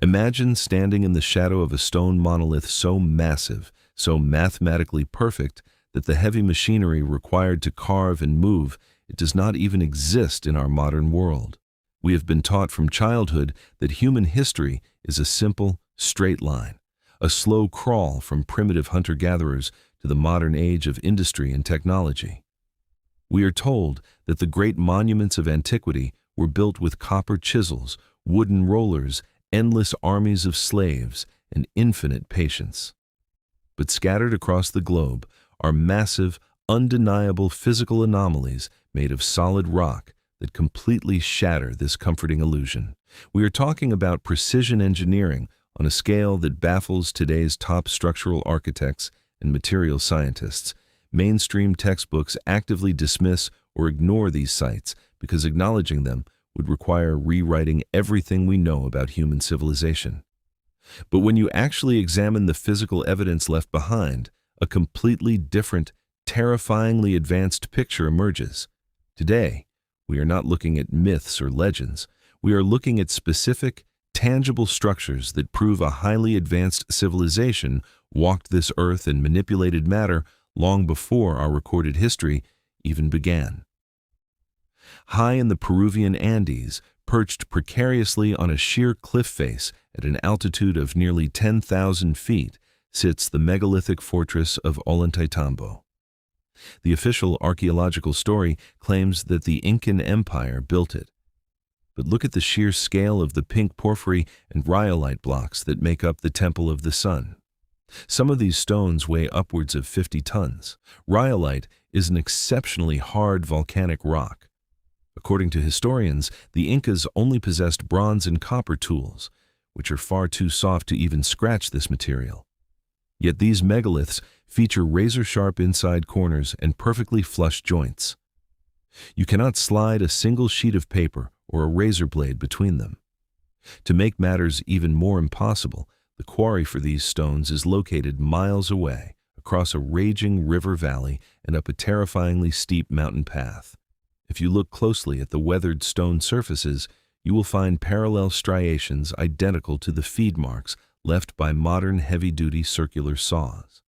Imagine standing in the shadow of a stone monolith so massive, so mathematically perfect, that the heavy machinery required to carve and move it does not even exist in our modern world. We have been taught from childhood that human history is a simple, straight line, a slow crawl from primitive hunter-gatherers to the modern age of industry and technology. We are told that the great monuments of antiquity were built with copper chisels, wooden rollers, endless armies of slaves, and infinite patience. But scattered across the globe are massive, undeniable physical anomalies made of solid rock that completely shatter this comforting illusion. We are talking about precision engineering on a scale that baffles today's top structural architects and material scientists. Mainstream textbooks actively dismiss or ignore these sites because acknowledging them would require rewriting everything we know about human civilization. But when you actually examine the physical evidence left behind, a completely different, terrifyingly advanced picture emerges. Today, we are not looking at myths or legends. We are looking at specific, tangible structures that prove a highly advanced civilization walked this earth and manipulated matter long before our recorded history even began. High in the Peruvian Andes, perched precariously on a sheer cliff face at an altitude of nearly 10,000 feet, sits the megalithic fortress of Ollantaytambo. The official archaeological story claims that the Incan Empire built it. But look at the sheer scale of the pink porphyry and rhyolite blocks that make up the Temple of the Sun. Some of these stones weigh upwards of 50 tons. Rhyolite is an exceptionally hard volcanic rock. According to historians, the Incas only possessed bronze and copper tools, which are far too soft to even scratch this material. Yet these megaliths feature razor-sharp inside corners and perfectly flush joints. You cannot slide a single sheet of paper or a razor blade between them. To make matters even more impossible, the quarry for these stones is located miles away, across a raging river valley and up a terrifyingly steep mountain path. If you look closely at the weathered stone surfaces, you will find parallel striations identical to the feed marks left by modern heavy-duty circular saws.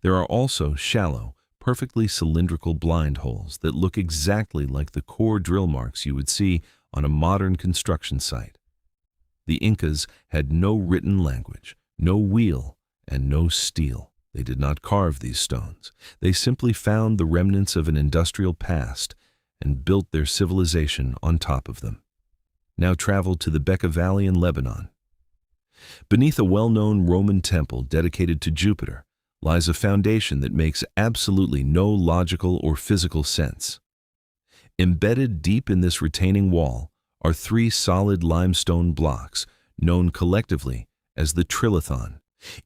There are also shallow, perfectly cylindrical blind holes that look exactly like the core drill marks you would see on a modern construction site. The Incas had no written language, no wheel, and no steel. They did not carve these stones. They simply found the remnants of an industrial past and built their civilization on top of them. Now travel to the Bekaa Valley in Lebanon. Beneath a well-known Roman temple dedicated to Jupiter lies a foundation that makes absolutely no logical or physical sense. Embedded deep in this retaining wall are 3 solid limestone blocks known collectively as the trilithon.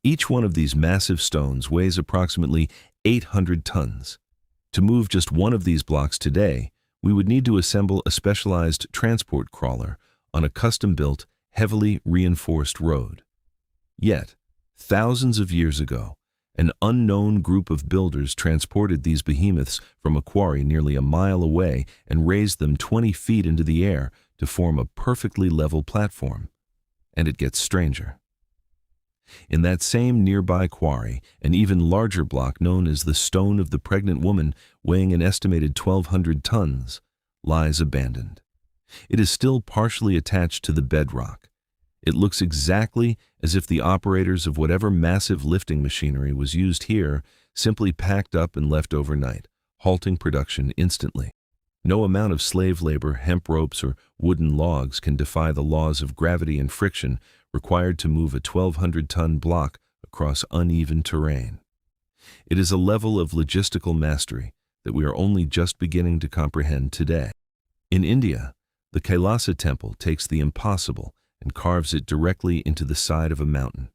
Each one of these massive stones weighs approximately 800 tons. To move just one of these blocks today, we would need to assemble a specialized transport crawler on a custom-built, heavily reinforced road. Yet, thousands of years ago, an unknown group of builders transported these behemoths from a quarry nearly a mile away and raised them 20 feet into the air to form a perfectly level platform. And it gets stranger. In that same nearby quarry, an even larger block known as the Stone of the Pregnant Woman, weighing an estimated 1,200 tons, lies abandoned. It is still partially attached to the bedrock. It looks exactly as if the operators of whatever massive lifting machinery was used here simply packed up and left overnight, halting production instantly. No amount of slave labor, hemp ropes, or wooden logs can defy the laws of gravity and friction required to move a 1,200-ton block across uneven terrain. It is a level of logistical mastery that we are only just beginning to comprehend today. In India, the Kailasa temple takes the impossible and carves it directly into the side of a mountain.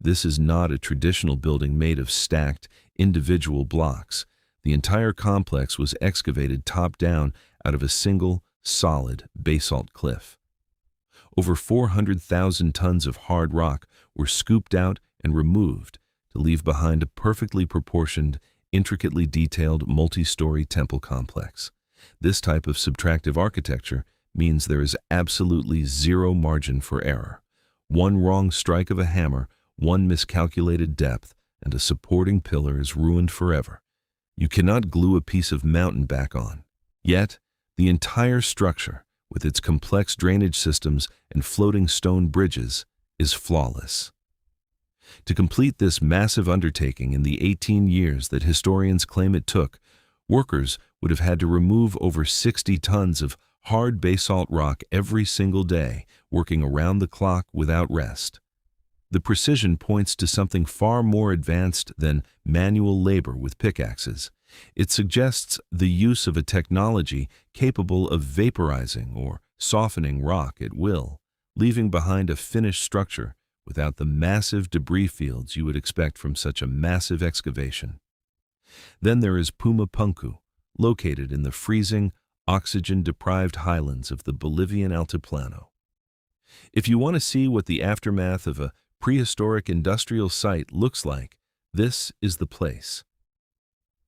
This is not a traditional building made of stacked, individual blocks. The entire complex was excavated top-down out of a single, solid basalt cliff. Over 400,000 tons of hard rock were scooped out and removed to leave behind a perfectly proportioned, intricately detailed multi-story temple complex. This type of subtractive architecture means there is absolutely zero margin for error. One wrong strike of a hammer, one miscalculated depth, and a supporting pillar is ruined forever. You cannot glue a piece of mountain back on. Yet, the entire structure, with its complex drainage systems and floating stone bridges, is flawless. To complete this massive undertaking in the 18 years that historians claim it took, workers would have had to remove over 60 tons of hard basalt rock every single day, working around the clock without rest. The precision points to something far more advanced than manual labor with pickaxes. It suggests the use of a technology capable of vaporizing or softening rock at will, leaving behind a finished structure without the massive debris fields you would expect from such a massive excavation. Then there is Puma Punku, located in the freezing, oxygen-deprived highlands of the Bolivian Altiplano. If you want to see what the aftermath of a prehistoric industrial site looks like, this is the place.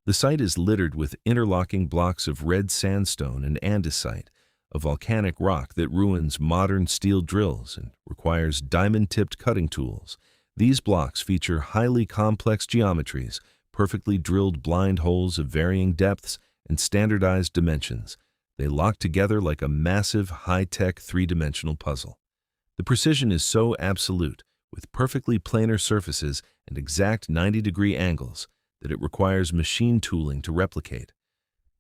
The site is littered with interlocking blocks of red sandstone and andesite, a volcanic rock that ruins modern steel drills and requires diamond-tipped cutting tools. These blocks feature highly complex geometries, perfectly drilled blind holes of varying depths and standardized dimensions. They lock together like a massive, high-tech, three-dimensional puzzle. The precision is so absolute, with perfectly planar surfaces and exact 90-degree angles, that it requires machine tooling to replicate.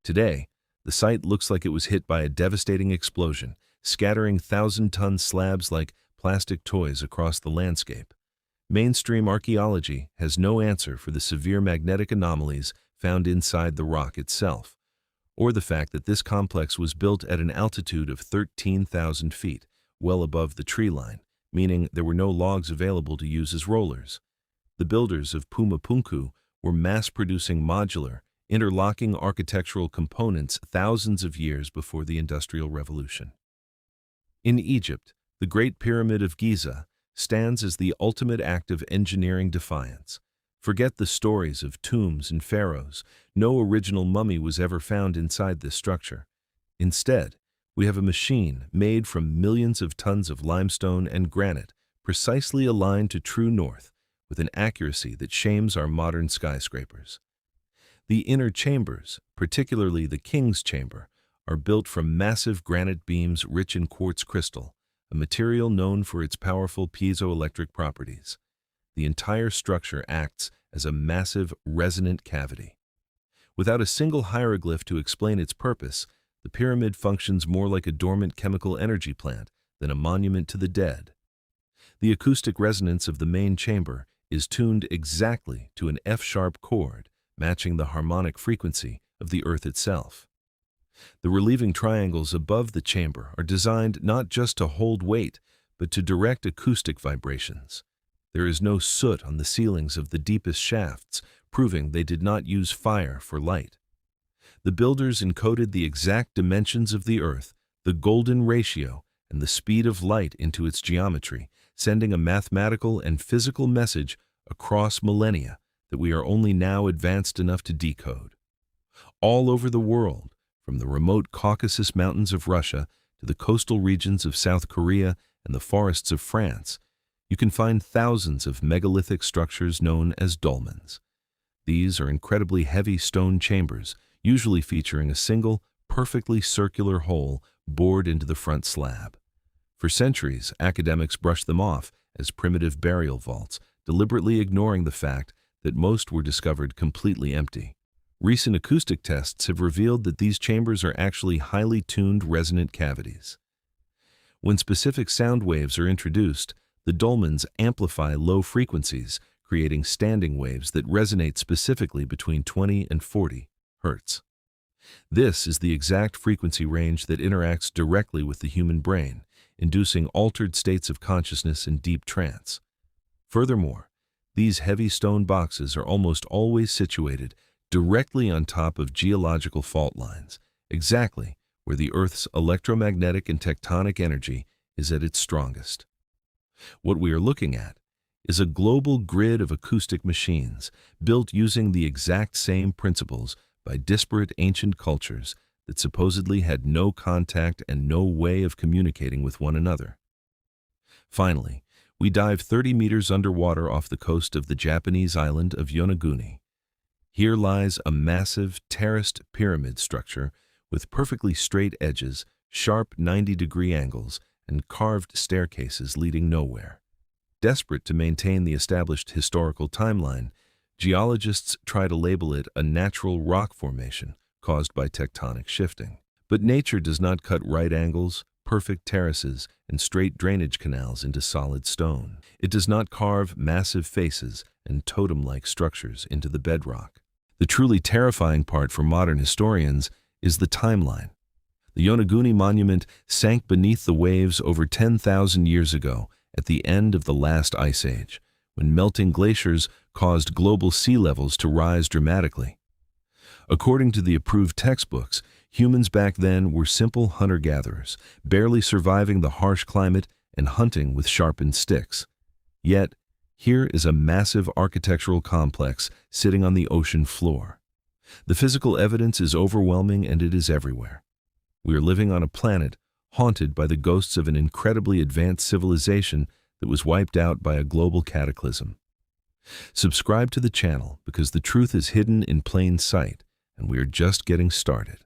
Today, the site looks like it was hit by a devastating explosion, scattering 1,000-ton slabs like plastic toys across the landscape. Mainstream archaeology has no answer for the severe magnetic anomalies found inside the rock itself, or the fact that this complex was built at an altitude of 13,000 feet, well above the tree line, meaning there were no logs available to use as rollers. The builders of Puma Punku were mass-producing modular, interlocking architectural components thousands of years before the Industrial Revolution. In Egypt, the Great Pyramid of Giza stands as the ultimate act of engineering defiance. Forget the stories of tombs and pharaohs. No original mummy was ever found inside this structure. Instead, we have a machine made from millions of tons of limestone and granite, precisely aligned to true north, with an accuracy that shames our modern skyscrapers. The inner chambers, particularly the King's Chamber, are built from massive granite beams rich in quartz crystal, a material known for its powerful piezoelectric properties. The entire structure acts as a massive resonant cavity. Without a single hieroglyph to explain its purpose, the pyramid functions more like a dormant chemical energy plant than a monument to the dead. The acoustic resonance of the main chamber is tuned exactly to an F-sharp chord, matching the harmonic frequency of the earth itself. The relieving triangles above the chamber are designed not just to hold weight, but to direct acoustic vibrations. There is no soot on the ceilings of the deepest shafts, proving they did not use fire for light. The builders encoded the exact dimensions of the earth, the golden ratio, and the speed of light into its geometry, sending a mathematical and physical message across millennia that we are only now advanced enough to decode. All over the world, from the remote Caucasus Mountains of Russia to the coastal regions of South Korea and the forests of France, you can find thousands of megalithic structures known as dolmens. These are incredibly heavy stone chambers, usually featuring a single, perfectly circular hole bored into the front slab. For centuries, academics brushed them off as primitive burial vaults, deliberately ignoring the fact that most were discovered completely empty. Recent acoustic tests have revealed that these chambers are actually highly tuned resonant cavities. When specific sound waves are introduced, the dolmens amplify low frequencies, creating standing waves that resonate specifically between 20 and 40 Hz. This is the exact frequency range that interacts directly with the human brain, inducing altered states of consciousness and deep trance. Furthermore, these heavy stone boxes are almost always situated directly on top of geological fault lines, exactly where the Earth's electromagnetic and tectonic energy is at its strongest. What we are looking at is a global grid of acoustic machines built using the exact same principles by disparate ancient cultures that supposedly had no contact and no way of communicating with one another. Finally, We dive 30 meters underwater off the coast of the Japanese island of Yonaguni. Here lies a massive, terraced pyramid structure with perfectly straight edges, sharp 90-degree angles, and carved staircases leading nowhere. Desperate to maintain the established historical timeline, geologists try to label it a natural rock formation caused by tectonic shifting. But nature does not cut right angles, perfect terraces, and straight drainage canals into solid stone. It does not carve massive faces and totem-like structures into the bedrock. The truly terrifying part for modern historians is the timeline. The Yonaguni monument sank beneath the waves over 10,000 years ago at the end of the last ice age, when melting glaciers caused global sea levels to rise dramatically. According to the approved textbooks, humans back then were simple hunter-gatherers, barely surviving the harsh climate and hunting with sharpened sticks. Yet, here is a massive architectural complex sitting on the ocean floor. The physical evidence is overwhelming and it is everywhere. We are living on a planet haunted by the ghosts of an incredibly advanced civilization that was wiped out by a global cataclysm. Subscribe to the channel because the truth is hidden in plain sight, and we are just getting started.